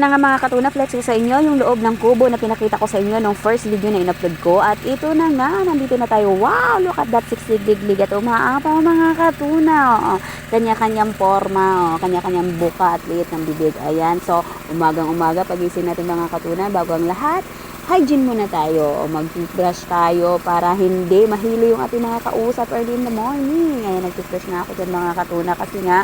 ayan na nga mga katuna, flex ko sa inyo yung loob ng kubo na pinakita ko sa inyo nung first video na in-upload ko. At ito na nga, nandito na tayo. Wow, look at that, siksig-liglig at umaapaw mga katuna. Kanya-kanyang forma, kanya-kanyang buka at liit ng bibig. Ayan, so umagang-umaga pagising natin mga katuna, bago ang lahat, hygiene muna tayo o mag-toothbrush tayo para hindi mahilo yung ating mga kausap early in the morning. Ayan, nag-toothbrush na ako dyan mga katuna kasi nga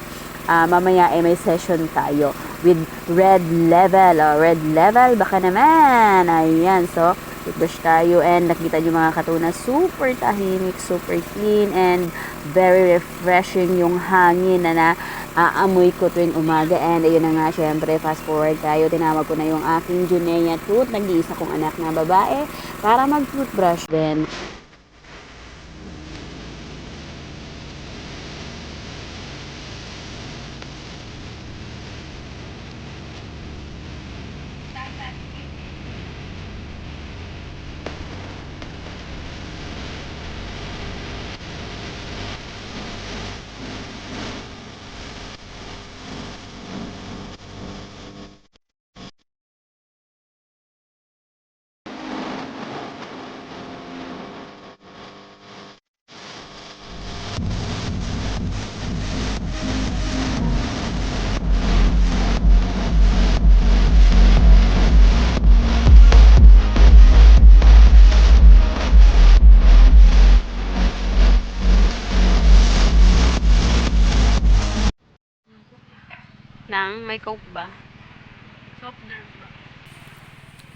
mamaya may session tayo with red level. Red level, baka naman. Ayan, so toothbrush tayo and nakita nyo mga katuna, super tahimik, super clean and very refreshing yung hangin na aamoy ko tuwing umaga. And ayun na nga, syempre fast forward tayo, tinawag ko na yung aking Junea Tooth, nag-iisa kong anak na babae, para mag-toothbrush din. Nang may coke ba? Soft drink ba?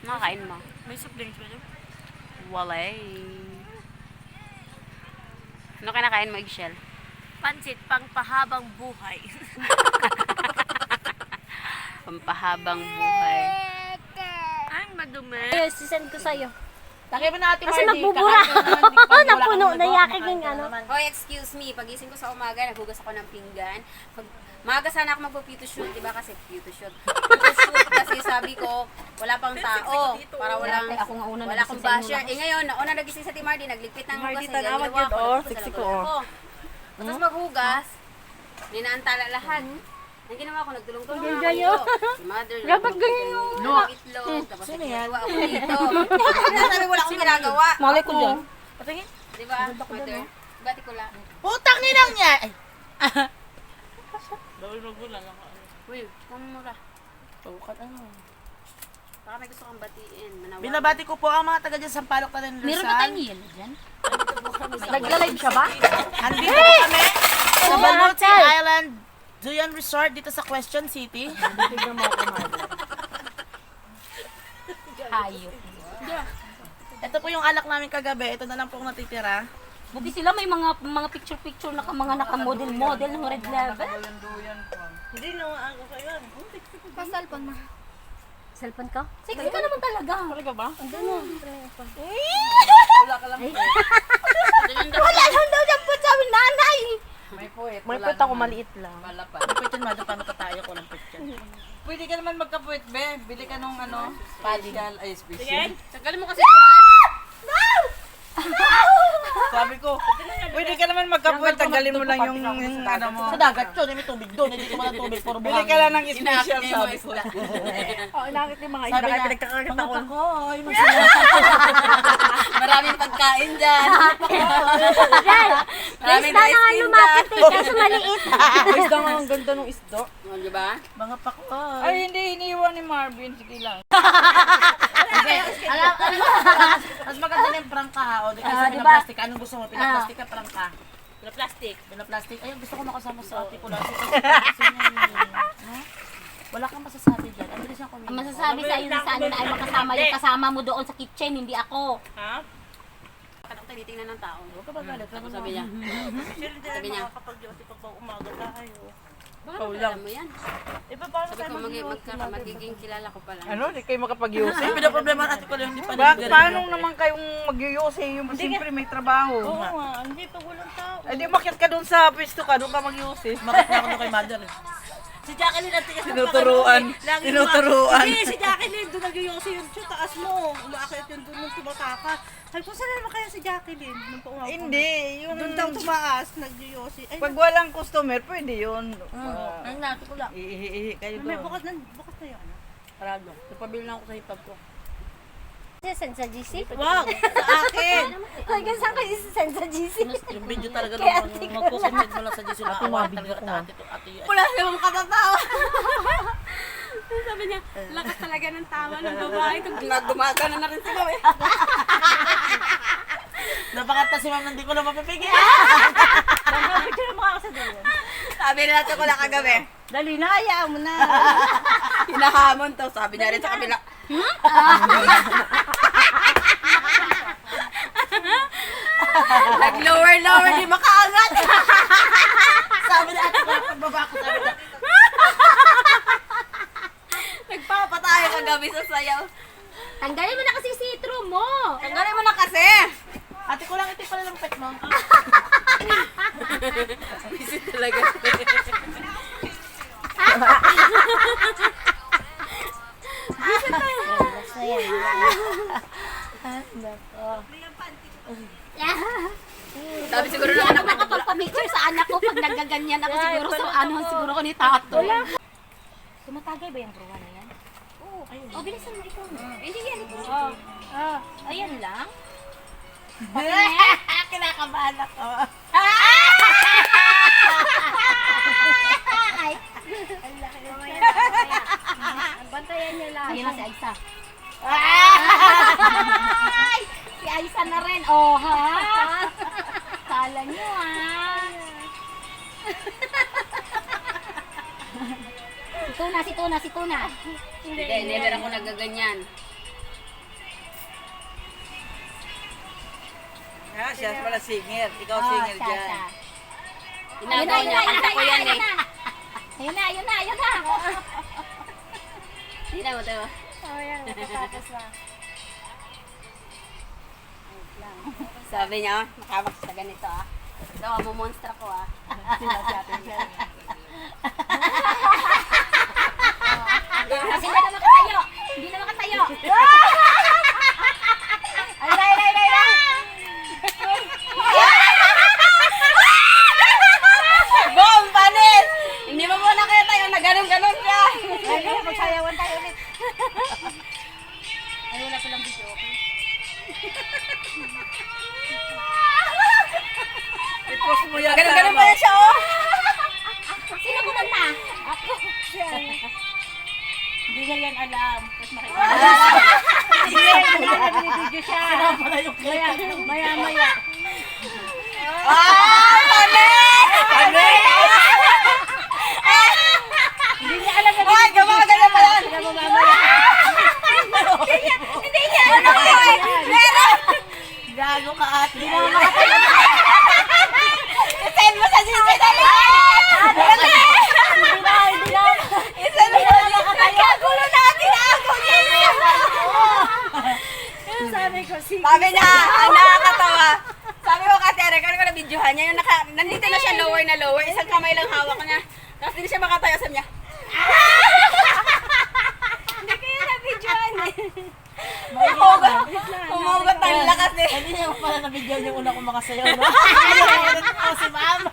Nakakain mo? May soft drinks ba dyan? Walay. Ano kinakain mo, eggshell? Pansit, pang pahabang buhay. Pampahabang buhay. Ay, madumi. Yes, sisend ko sa'yo. Laki mo na Ate Kasi Mardy, nagbubura. kakain Napuno na yaking yung ano. Hoy, excuse me. Pagising ko sa umaga, naghugas ako ng pinggan. Maaga sana ako magpo-photo shoot, di ba? Kasi photo shoot. Photo shoot kasi sabi ko, wala pang tao. Para walang, Ako nga una wala akong basher. Eh ngayon, nauna nagising sa Mardy, nagligpit ng hugas. Mardy, tanawag yun, oh. Siksi ko, oh. Tapos maghugas, ninaantala lahat. Ang ginawa ko, nagtulong-tulong ako. Ganyan. Si mother, Dapat ganyan yung itlog. Tapos Sino yan? nagagawa ako dito. Sabi, wala akong ginagawa. Malay ko dyan. Patingin. Di ba, mother? Bati ko lang. Putang ninang niya! Ay. Uy, kung mura. Bukat ano. Baka may gusto kang batiin. Manawagan. Binabati ko po ang mga taga dyan Sampaloc na rin. Meron ba tayong yelo dyan? Nagla-live siya ba? Andito po kami sa Baluti Island Duyan Resort dito sa Quezon City. Hayop. Ito po yung alak namin kagabi. Ito na lang po ang natitira. Buti sila may mga picture-picture na mga naka-model-model ng red level. Hindi na ako kayo. Pa-cellphone mo. Cellphone ka? Sige ka naman talaga. Talaga ba? Ano mo? Wala ka lang. Wala lang daw dyan po sa nanay. May puwet ako maliit lang. May puwet yun, madam. Paano katayo ko ng puwet yan? Pwede ka naman magkapuwit, be. Bili ka nung ano, special, ay special. Tagalin mo kasi. Sabi ko, pwede ka naman magkapuwit, tanggalin mo lang yung ano mo. Sa dagat yun, may tubig doon. Hindi ko man tubig. Puro Bili buhangin. ka lang ng special, sabi ko. Oh, inakit yung mga Sabi niya, pinagkakagat ako. Maraming pagkain dyan. Maraming Basta na nga ice cream lumapit dyan. eh, kaso maliit. Isda nga ang ganda ng isda. O, di ba? Mga pakoy. Ay, hindi, iniwan ni Marvin. Sige lang. Mas maganda na yung prangka ha. O, di kasi diba? pinaplastic. Anong gusto mo? Pinaplastic ka, prangka? Plastic. Pinaplastic. Ayun, gusto ko makasama sa ate ko lang. Kasi niya, wala kang masasabi dyan. Ang bilis niyang Ang kumita. masasabi sa iyo sa ano na ay makasama yung kasama mo doon sa kitchen, hindi ako. Kadang tinitingnan ng tao. Huwag ka magalit. Tapos sabi niya, sabi niya, Kapag duty pag umaga tayo. baka alam mo yan. Iba paano Sabi ko, magiging kilala ko pala. Ano, di kayo makapag-yose? Ay, pinaproblema natin ko lang hindi pa Paano naman kayong mag-yose? Yung siyempre may trabaho. Oo nga, hindi pa walang tao. Eh di umakyat ka dun sa pwesto ka, dun ka mag-yose. Bakit na ako doon kay mother eh? Si Jacqueline at Tinuturuan. Tinuturuan. Hindi, si Jacqueline doon nag-yosi yung taas mo. Umaakit yun doon nung tumataka. Sabi ko, saan naman kaya si Jacqueline? Nung paumawa ko. Hindi, yung Doon daw tumaas, nag-yosi. Ay, pag walang customer, pwede yun. ang nato ko lang. Ihihi kayo May doon. bukas na yun. Ano? Parado. Napabili na ako sa hipag ko. Send sa GC? Wag! Sa akin! Hanggang saan kayo send sa GC? Yung video talaga Kaya nung magkukumpid mo lang sa GC na awa talaga ka ate to ate. Wala namang katatawa. Sabi niya, lakas talaga ng tawa ng babae. Gumagana na rin sila eh. Napakanta si ma'am, hindi ko na mapipigil. Picture mo ako sa dulo. Sabi na natin ko lang kagabi. Dali na, ayaw mo na. Hinahamon to. Sabi niya rin sa kabila. Nag-lower, di makaangat. Sabi na ate ko, pagbaba ko sabi na. Nagpapatayo kagabi sa sayaw. Tanggalin mo na kasi sitro mo. Tanggalin mo na kasi. Ate ko lang iti pala ng pet mo. Busy talaga. Sabi siguro ng anak ko. Makapagpa-picture sa anak ko pag nagaganyan ako siguro sa ano siguro ko ni Tato. Tumatagay ba yung bruwa na yan? Oo. Oh, bilisan mo ikaw. Hindi yan. Ayan lang. Kinakabahan ako. Ay. Bantayan niyo lang. Ayan na si Aisa. Ay! Si Aisa na rin. Oh, ha? Kala niyo, ha? Si Tuna. Hindi, never ako nagaganyan. Siya pala singer. Ikaw singer dyan. Ginagawa niya, kanta ko yan eh. Ayun na. Hindi na mo tayo. Sabi niya, makabak sa ganito ah. Daw, mo monster ko ah. Kasi hindi na makatayo. Boom! Panis! Hindi mo muna kaya tayo na ganun-ganun ka. Magsayawan tayo ulit. Ay, wala palang video, okay? I-post mo yan. Ganun-ganun pa yan siya oh. Sino kumanta? Ako. Hindi niya yan alam. Tapos makikita. Hindi, binibidyo siya. Pala yung kaya. Maya. Ah! Panis! Panis! Hindi niya alam na Ay, gumagana pa yan! Sila mo mamaya. Hindi niya! Ano ko eh? Meron! Gago ka ate. I-send mo sa GC dali! Dali! Hindi na. I-send mo sa GC! Nagkagulo na! Tinago niya! Sabi ko, sige. Sabi niya, ang nakakatawa. Sabi ko kasi, Eric, ano ko na-videohan niya? Yung nandito na siya lower na lower. Isang kamay lang hawak niya. Tapos hindi siya makatayo. Sabi niya, hindi kaya na-videohan eh. Umugot ang lakas eh. Hindi niya pala na-video yung una kong makasayaw. No? Hindi ko si mama.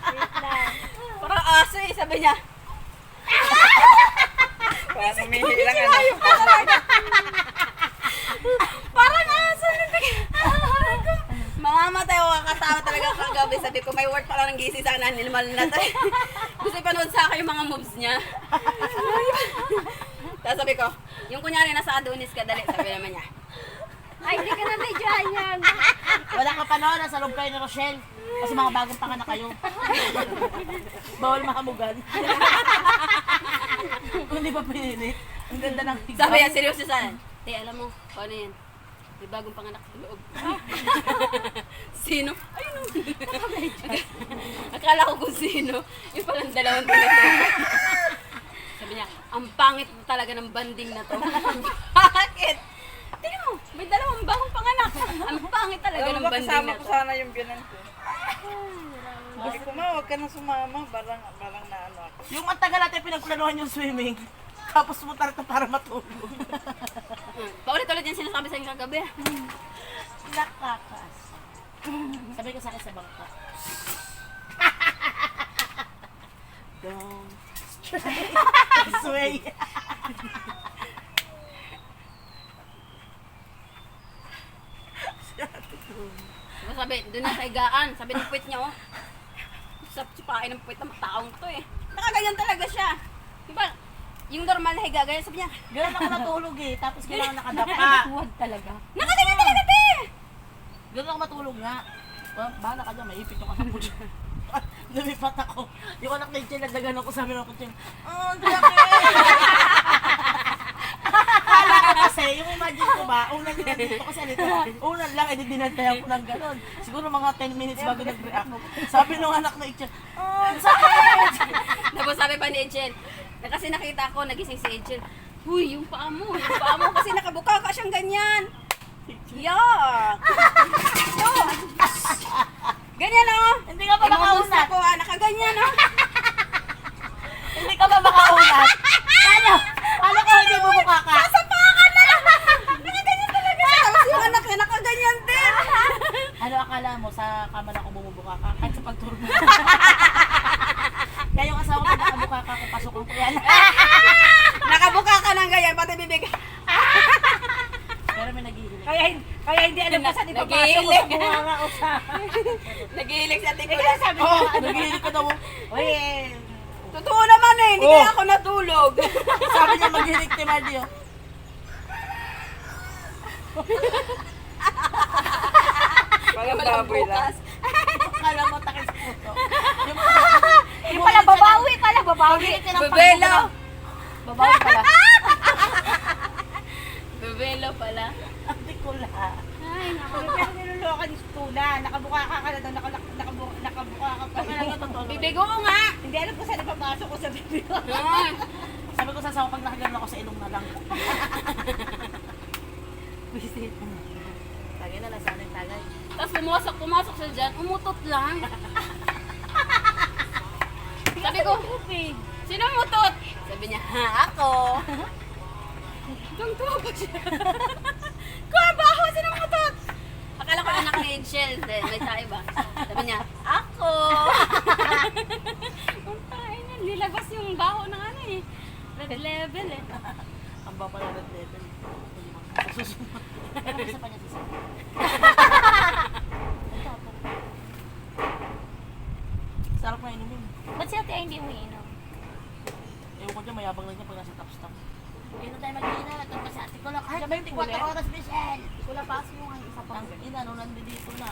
Parang aso eh. Sabi niya, parang humihilang ano. Parang aso. Mamamatay ako kakatawa talaga kagabi. Sabi ko, may word pala ng gisi sana. Nilmal na tayo. Gusto ipanood sa akin yung mga moves niya. Tapos sabi ko, yung kunyari nasa Adonis ka, dali. Sabi naman niya, Ay, hindi ka na videohan yan. Wala ka pa noon, nasa loob kayo ni Rochelle. Kasi mga bagong panganak kayo. Bawal mahamugan. Kung hindi pa pinilit. Ang ganda ng tignan. sabi niya, seryoso sana. Te, alam mo, paano yan? May bagong panganak sa loob. Sino? Ayun o. Akala ko kung sino. Yung palang dalawang tinatawag. Sabi niya, ang pangit talaga ng banding na to. Bakit? Tingnan mo, may dalawang bagong panganak. Ang pangit talaga ng banding Kasama na ko to. sana yung biyanan ko. Sabi ko, ma, huwag ka na sumama. Barang na ano ako. Yung ang tagal natin pinagplanuhan yung swimming. Tapos mo tarito para matulog. Paulit-ulit yung sinasabi sa inyo kagabi. Nakakas. Sabi ko sa akin sa bangka. Don't sway. Diba sabi, doon na sa higaan. Sabi ng puwit niya, oh. Sipain ng puwit ng taong to eh. Nakaganyan talaga siya. Diba, yung normal na higa, ganyan sabi niya, Ganun ako natulog eh. Tapos kailangan nakadapa. Huwag talaga. nakaganyan talaga, te! Ganun ako matulog nga. Bahala ka dyan, may ipit yung anak mo dyan. Lumipat ako. Yung anak ni Jen, nagdagan ako sa amin ako Jen. Oh, Jackie! Kala ko kasi, yung imagine ko ba, unang dinandito ko sa nito, unang lang, edi dinantayan ko ng gano'n. Siguro mga 10 minutes bago nag-react. Sabi nung anak na Jen, oh, sakit! Tapos sabi pa ni Ejel, na kasi nakita ko, nagising si Ejel, huy, yung paa mo kasi nakabuka ka siyang ganyan. Yuck! So, ganyan oh. Hindi ka pa Imumus makaunat. ako nakaganyan oh. Hindi ka pa makaunat. Paano ka hindi bumuka ka? Nakaganyan talaga siya. Tapos yung anak niya nakaganyan din. Ano akala mo sa kama na kung bumubuka ka? Kahit sa pagturo mo. Kaya yung asawa ko nakabuka ka, kung pasok ko yan. Nakabuka ka ng ganyan, pati bibig. Pero may naghihilig. Kaya hindi alam ko saan ipapasok ko Nagihilig. sa bunganga o sa... Nagihilig sa Ikaw tikulan. sabi ko, Oo, naghihilig ka daw. Uy, Totoo naman eh, hindi kaya ako natulog. Sabi niya maghihilig ni Mario. Parang baboy lang. Akala mo takis sa puto. Yung pala babawi pala, babawi. Bebelo. Babawi pala. Bebelo pala. Hindi ko la. pero niluloka ni Tuna. Nakabuka ka na daw, nakabuka ka pa. Bibigo ko nga. Hindi alam ko saan ipapasok ko sa bibig ko. Ay, Sabi ko sa asawa, pag nakagalan ako sa ilong na lang. Visit. Tagay na lang sana yung tagay. Tapos pumasok siya dyan, umutot lang. Sabi ko, sino umutot? Sabi niya, ha, ako. Tungtuwa pa siya. Kuha ba ako? Sino umutot? Akala ko anak ni Angel. May tayo ba? Sabi niya, ako. Ang tayo na, nilabas yung baho ng ano eh. Red level eh. Ang ba pala red level. Susunod. Pero isa pa niya sisa. Sarap na inumin. Ba't si ate ay hindi umiinom? Ewan ko dyan, mayabang lang niya pag nasa top stop. Hindi na tayo mag-iina. Ito pa sa ate ko lang. Kahit 24 oras, Michelle. Wala pa yung isa Ang ina, nung nandito na.